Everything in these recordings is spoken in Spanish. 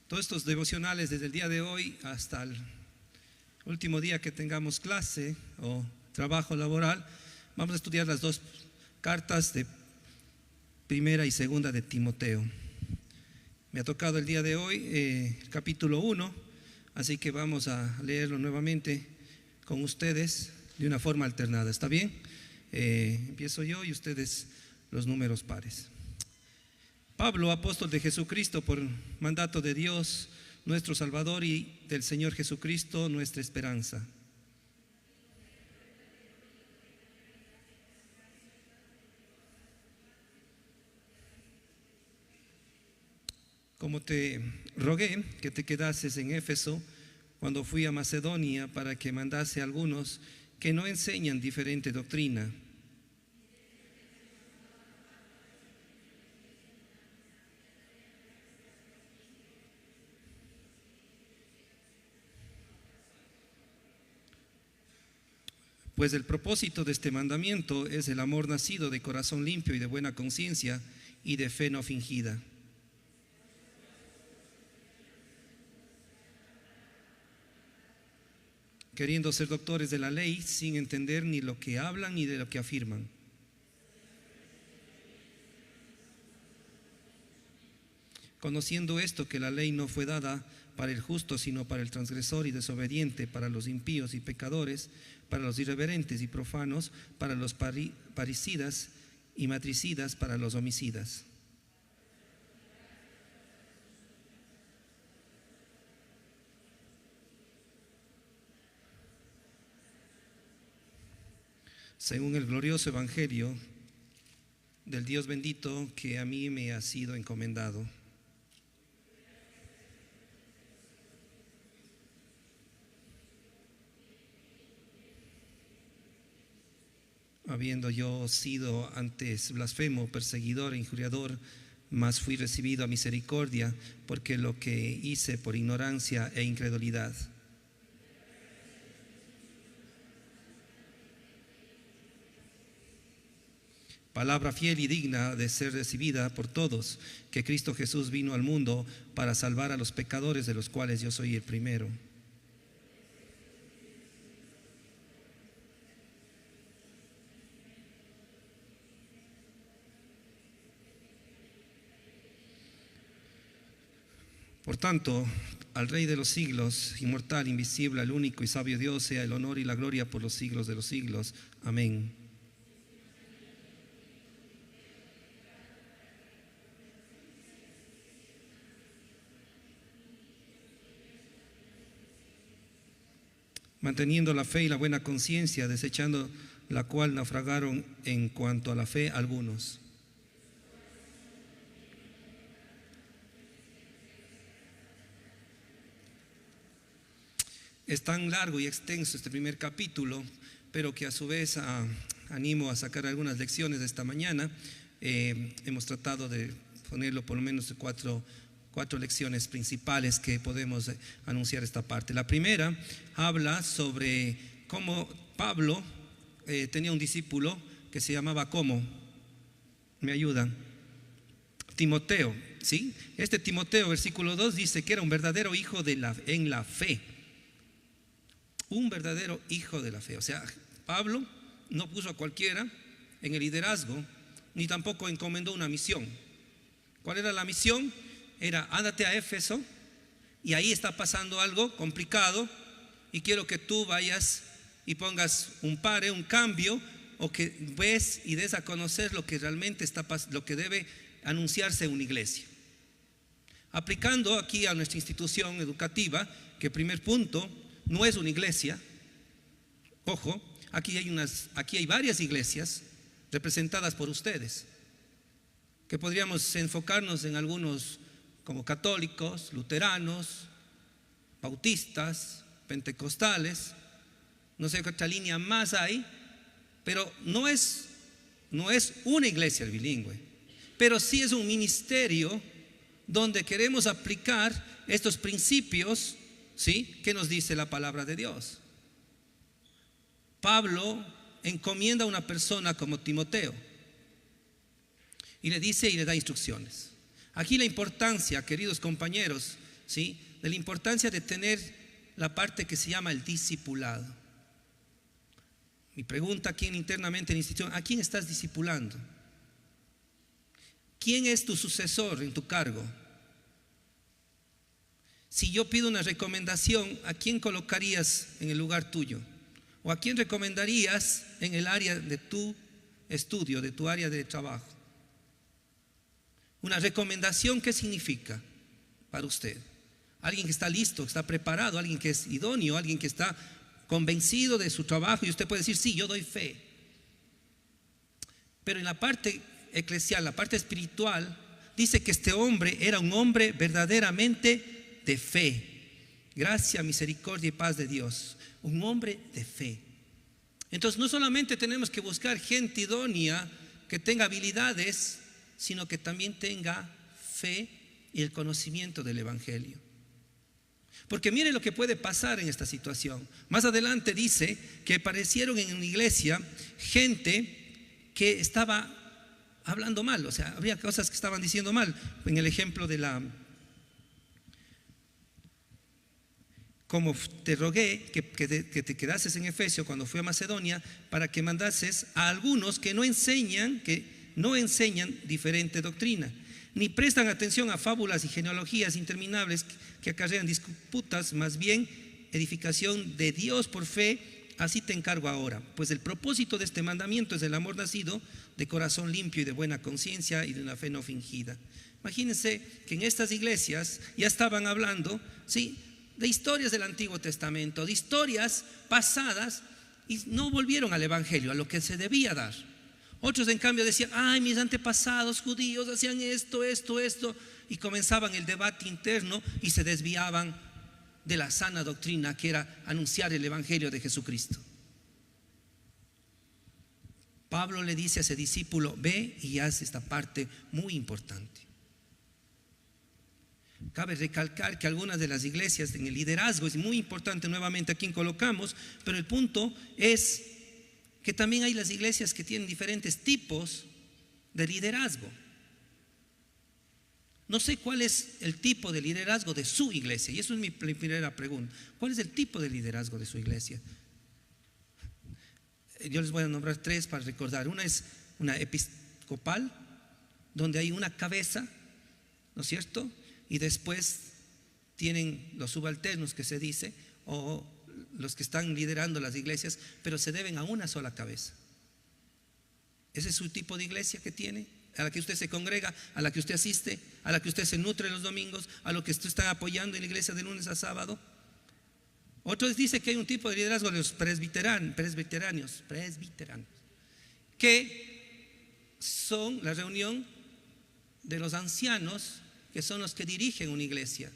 todos estos devocionales desde el día de hoy hasta el último día que tengamos clase o trabajo laboral, vamos a estudiar las dos cartas de primera y segunda de Timoteo. Me ha tocado el día de hoy capítulo 1, así que vamos a leerlo nuevamente con ustedes de una forma alternada. ¿Está bien? Empiezo yo y ustedes los números pares. Pablo, apóstol de Jesucristo, por mandato de Dios, nuestro Salvador, y del Señor Jesucristo, nuestra esperanza. Como te rogué que te quedases en Éfeso cuando fui a Macedonia, para que mandase a algunos que no enseñan diferente doctrina, pues el propósito de este mandamiento es el amor nacido de corazón limpio y de buena conciencia y de fe no fingida. Queriendo ser doctores de la ley, sin entender ni lo que hablan ni de lo que afirman. Conociendo esto, que la ley no fue dada para el justo, sino para el transgresor y desobediente, para los impíos y pecadores, para los irreverentes y profanos, para los parricidas y matricidas, para los homicidas. Según el glorioso evangelio del Dios bendito que a mí me ha sido encomendado. Habiendo yo sido antes blasfemo, perseguidor e injuriador, mas fui recibido a misericordia, porque lo que hice por ignorancia e incredulidad. Palabra fiel y digna de ser recibida por todos, que Cristo Jesús vino al mundo para salvar a los pecadores, de los cuales yo soy el primero. Por tanto, al Rey de los siglos, inmortal, invisible, al único y sabio Dios, sea el honor y la gloria por los siglos de los siglos. Amén. Manteniendo la fe y la buena conciencia, desechando la cual naufragaron en cuanto a la fe algunos. Es tan largo y extenso este primer capítulo, pero que a su vez animo a sacar algunas lecciones de esta mañana. Hemos tratado de ponerlo por lo menos de cuatro lecciones principales que podemos anunciar esta parte. La primera habla sobre cómo Pablo tenía un discípulo que se llamaba, ¿cómo? ¿Me ayudan? Timoteo, ¿sí? Este Timoteo, versículo 2, dice que era un verdadero hijo en la fe. Un verdadero hijo de la fe. O sea, Pablo no puso a cualquiera en el liderazgo, ni tampoco encomendó una misión. ¿Cuál era la misión? Era: ándate a Éfeso, y ahí está pasando algo complicado, y quiero que tú vayas y pongas un cambio, o que ves y des a conocer lo que realmente lo que debe anunciarse en una iglesia. Aplicando aquí a nuestra institución educativa, que primer punto, no es una iglesia. Ojo, aquí hay varias iglesias representadas por ustedes, que podríamos enfocarnos en algunos como católicos, luteranos, bautistas, pentecostales, no sé qué otra línea más hay, pero no es una iglesia bilingüe, pero sí es un ministerio donde queremos aplicar estos principios, ¿sí?, que nos dice la palabra de Dios. Pablo encomienda a una persona como Timoteo y le dice y le da instrucciones. Aquí la importancia, queridos compañeros, ¿sí?, de la importancia de tener la parte que se llama el discipulado. Mi pregunta aquí internamente en la institución: ¿a quién estás discipulando? ¿Quién es tu sucesor en tu cargo? Si yo pido una recomendación, ¿a quién colocarías en el lugar tuyo? ¿O a quién recomendarías en el área de tu estudio, de tu área de trabajo? Una recomendación, ¿qué significa para usted? Alguien que está listo, que está preparado, alguien que es idóneo, alguien que está convencido de su trabajo, y usted puede decir: sí, yo doy fe. Pero en la parte eclesial, la parte espiritual, dice que este hombre era un hombre verdaderamente de fe. Gracia, misericordia y paz de Dios. Un hombre de fe. Entonces no solamente tenemos que buscar gente idónea que tenga habilidades, sino que también tenga fe y el conocimiento del Evangelio. Porque mire lo que puede pasar en esta situación. Más adelante dice que aparecieron en una iglesia gente que estaba hablando mal, o sea, había cosas que estaban diciendo mal. En el ejemplo de como te rogué que te quedases en Efesio cuando fui a Macedonia, para que mandases a algunos que no enseñan diferente doctrina, ni prestan atención a fábulas y genealogías interminables que acarrean disputas, más bien edificación de Dios por fe. Así te encargo ahora, pues el propósito de este mandamiento es el amor nacido de corazón limpio y de buena conciencia y de una fe no fingida. Imagínense que en estas iglesias ya estaban hablando, ¿sí?, de historias del Antiguo Testamento, de historias pasadas, y no volvieron al Evangelio, a lo que se debía dar. Otros en cambio decían: ay, mis antepasados judíos hacían esto, y comenzaban el debate interno y se desviaban de la sana doctrina, que era anunciar el Evangelio de Jesucristo. Pablo le dice a ese discípulo: ve y haz esta parte muy importante. Cabe recalcar que algunas de las iglesias en el liderazgo, es muy importante nuevamente a quién colocamos, pero el punto es que también hay las iglesias que tienen diferentes tipos de liderazgo. No sé cuál es el tipo de liderazgo de su iglesia, y eso es mi primera pregunta. ¿Cuál es el tipo de liderazgo de su iglesia? Yo les voy a nombrar tres para recordar. Una es una episcopal, donde hay una cabeza, ¿no es cierto? Y después tienen los subalternos, que se dice, o los que están liderando las iglesias, pero se deben a una sola cabeza. ¿Ese es su tipo de iglesia que tiene? A la que usted se congrega, a la que usted asiste, a la que usted se nutre los domingos, a lo que usted está apoyando en la iglesia de lunes a sábado. Otros dicen que hay un tipo de liderazgo de los presbiterianos, que son la reunión de los ancianos, que son los que dirigen una iglesia,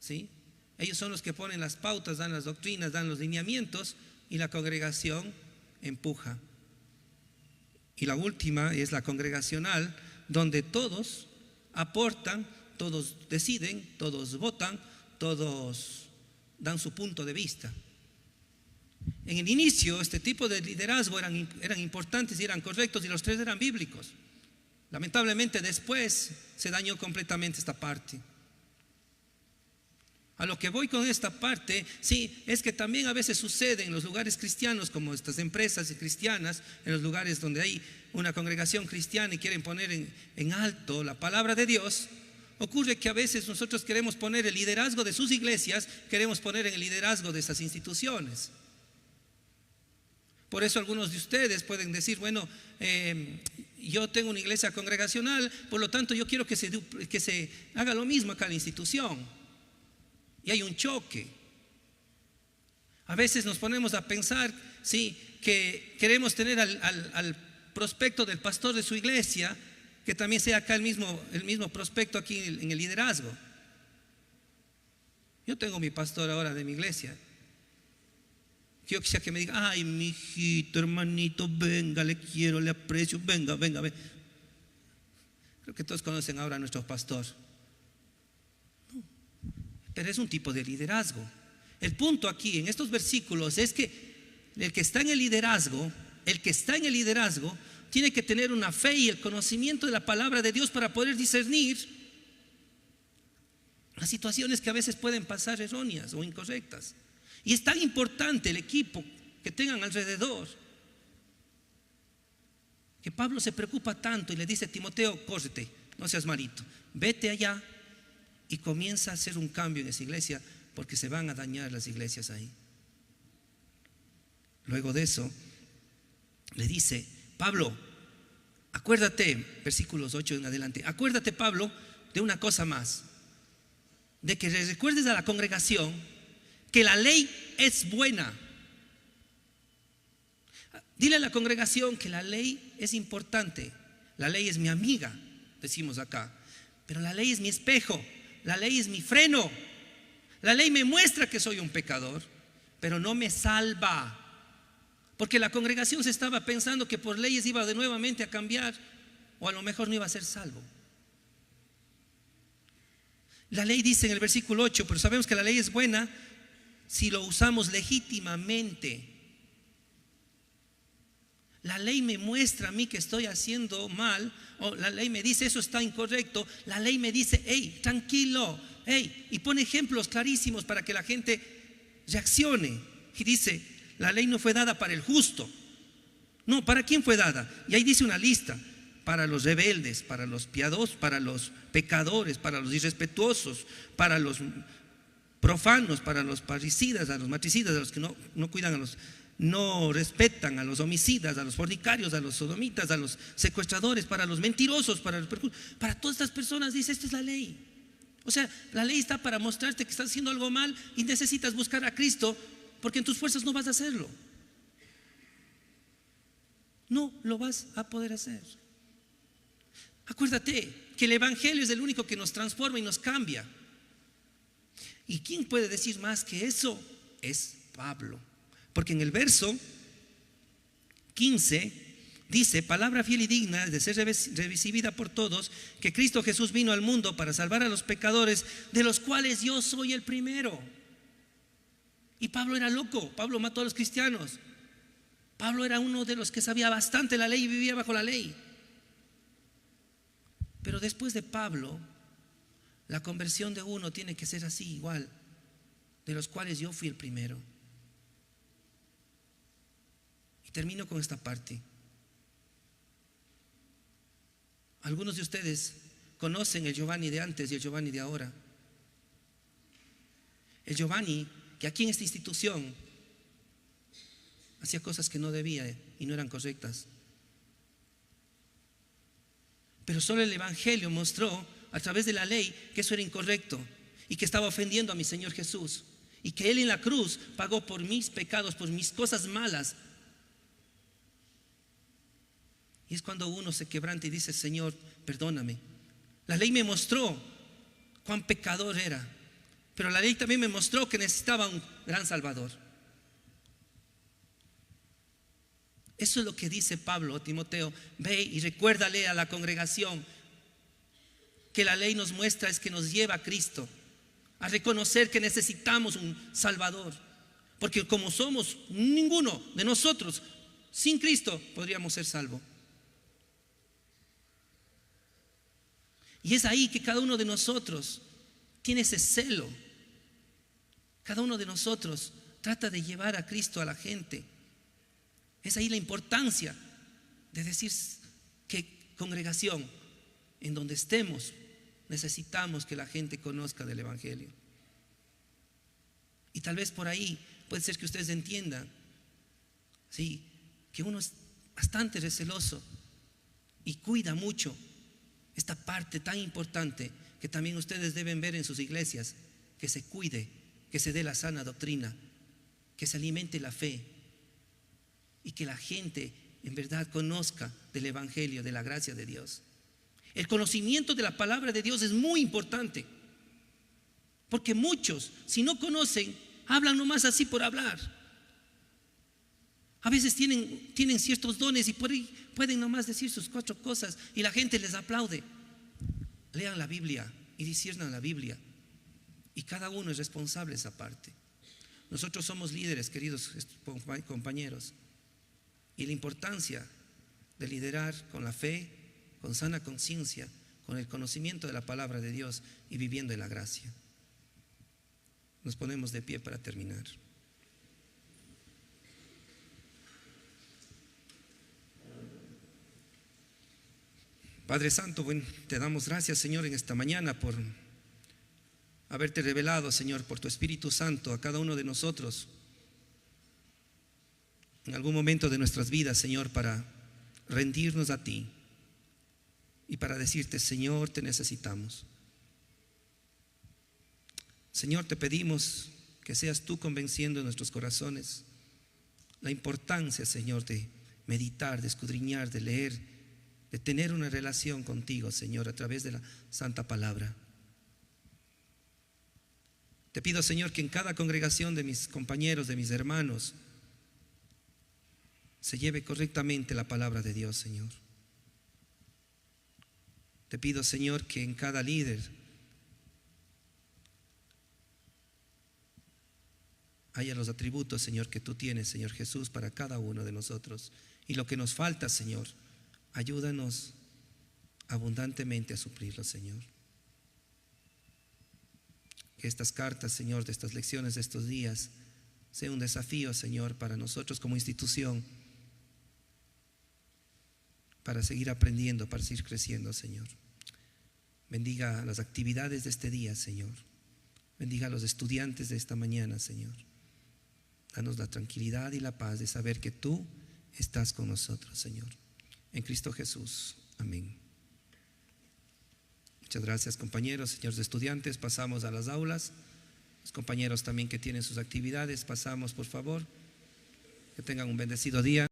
¿sí? Ellos son los que ponen las pautas, dan las doctrinas, dan los lineamientos, y la congregación empuja. Y la última es la congregacional, donde todos aportan, todos deciden, todos votan, todos dan su punto de vista. En el inicio este tipo de liderazgo eran importantes y eran correctos, y los tres eran bíblicos. Lamentablemente después se dañó completamente esta parte. A lo que voy con esta parte, sí, es que también a veces sucede en los lugares cristianos, como estas empresas cristianas, en los lugares donde hay una congregación cristiana y quieren poner en alto la palabra de Dios. Ocurre que a veces nosotros queremos poner el liderazgo de sus iglesias, queremos poner en el liderazgo de esas instituciones. Por eso algunos de ustedes pueden decir: bueno, yo tengo una iglesia congregacional, por lo tanto yo quiero que se haga lo mismo acá en la institución. Y hay un choque. A veces nos ponemos a pensar, sí, que queremos tener al prospecto del pastor de su iglesia, que también sea acá el mismo prospecto aquí en el liderazgo. Yo tengo mi pastor ahora de mi iglesia. Yo quisiera que me diga: ay, mi hijito, hermanito, venga, le quiero, le aprecio, venga. Creo que todos conocen ahora a nuestro pastor. No, pero es un tipo de liderazgo. El punto aquí en estos versículos es que el que está en el liderazgo, tiene que tener una fe y el conocimiento de la palabra de Dios para poder discernir las situaciones que a veces pueden pasar erróneas o incorrectas. Y es tan importante el equipo que tengan alrededor, que Pablo se preocupa tanto y le dice: Timoteo, córrete, no seas malito, vete allá y comienza a hacer un cambio en esa iglesia, porque se van a dañar las iglesias ahí. Luego de eso le dice: Pablo, acuérdate, versículos 8 en adelante, acuérdate, Pablo, de una cosa más, de que le recuerdes a la congregación que la ley es buena. Dile a la congregación que la ley es importante. La ley es mi amiga, decimos acá, pero la ley es mi espejo, la ley es mi freno. La ley me muestra que soy un pecador, pero no me salva, porque la congregación se estaba pensando que por leyes iba de nuevamente a cambiar, o a lo mejor no iba a ser salvo. La ley dice en el versículo 8, pero sabemos que la ley es buena si lo usamos legítimamente. La ley me muestra a mí que estoy haciendo mal, o la ley me dice eso está incorrecto. La ley me dice: hey, tranquilo, hey, y pone ejemplos clarísimos para que la gente reaccione. Y dice: la ley no fue dada para el justo. No, ¿para quién fue dada? Y ahí dice una lista: para los rebeldes, para los piadosos, para los pecadores, para los irrespetuosos, para los profanos, para los parricidas, a los matricidas, a los que no cuidan a los, no respetan, a los homicidas, a los fornicarios, a los sodomitas, a los secuestradores, para los mentirosos, para todas estas personas. Dice: esta es la ley. O sea, la ley está para mostrarte que estás haciendo algo mal y necesitas buscar a Cristo, porque en tus fuerzas no vas a hacerlo. No lo vas a poder hacer. Acuérdate que el evangelio es el único que nos transforma y nos cambia. ¿Y quién puede decir más que eso? Es Pablo. Porque en el verso 15 dice: palabra fiel y digna de ser recibida por todos, que Cristo Jesús vino al mundo para salvar a los pecadores, de los cuales yo soy el primero. Y Pablo era loco. Pablo mató a los cristianos. Pablo era uno de los que sabía bastante la ley y vivía bajo la ley. Pero después de Pablo, la conversión de uno tiene que ser así, igual, de los cuales yo fui el primero. Y termino con esta parte. Algunos de ustedes conocen el Giovanni de antes y el Giovanni de ahora. El Giovanni que aquí en esta institución hacía cosas que no debía y no eran correctas. Pero solo el evangelio mostró a través de la ley que eso era incorrecto y que estaba ofendiendo a mi Señor Jesús, y que Él en la cruz pagó por mis pecados, por mis cosas malas. Y es cuando uno se quebranta y dice: Señor, perdóname. La ley me mostró cuán pecador era, pero la ley también me mostró que necesitaba un gran Salvador. Eso es lo que dice Pablo a Timoteo: ve y recuérdale a la congregación que la ley nos muestra es que nos lleva a Cristo, a reconocer que necesitamos un Salvador, porque como somos, ninguno de nosotros sin Cristo podríamos ser salvos. Y es ahí que cada uno de nosotros tiene ese celo. Cada uno de nosotros trata de llevar a Cristo a la gente. Es ahí la importancia de decir que congregación, en donde estemos, necesitamos que la gente conozca del evangelio. Y tal vez por ahí puede ser que ustedes entiendan, sí, que uno es bastante receloso y cuida mucho esta parte tan importante que también ustedes deben ver en sus iglesias: que se cuide, que se dé la sana doctrina, que se alimente la fe y que la gente en verdad conozca del evangelio, de la gracia de Dios. El conocimiento de la palabra de Dios es muy importante, porque muchos, si no conocen, hablan nomás así por hablar. A veces tienen ciertos dones y por ahí pueden nomás decir sus 4 cosas y la gente les aplaude. Lean la Biblia y disciernan la Biblia, y cada uno es responsable de esa parte. Nosotros somos líderes, queridos compañeros, y la importancia de liderar con la fe, con sana conciencia, con el conocimiento de la palabra de Dios y viviendo en la gracia. Nos ponemos de pie para terminar. Padre Santo, te damos gracias, Señor, en esta mañana por haberte revelado, Señor, por tu Espíritu Santo a cada uno de nosotros en algún momento de nuestras vidas, Señor, para rendirnos a ti y para decirte: Señor, te necesitamos. Señor, te pedimos que seas tú convenciendo en nuestros corazones la importancia, Señor, de meditar, de escudriñar, de leer, de tener una relación contigo, Señor, a través de la santa palabra. Te pido, Señor, que en cada congregación de mis compañeros, de mis hermanos, se lleve correctamente la palabra de Dios, Señor. Te pido, Señor, que en cada líder haya los atributos, Señor, que tú tienes, Señor Jesús, para cada uno de nosotros. Y lo que nos falta, Señor, ayúdanos abundantemente a suplirlo, Señor. Que estas cartas, Señor, de estas lecciones de estos días, sea un desafío, Señor, para nosotros como institución, para seguir aprendiendo, para seguir creciendo, Señor. Bendiga las actividades de este día, Señor. Bendiga a los estudiantes de esta mañana, Señor. Danos la tranquilidad y la paz de saber que tú estás con nosotros, Señor. En Cristo Jesús. Amén. Muchas gracias, compañeros, señores estudiantes. Pasamos a las aulas. Los compañeros también que tienen sus actividades, pasamos, por favor. Que tengan un bendecido día.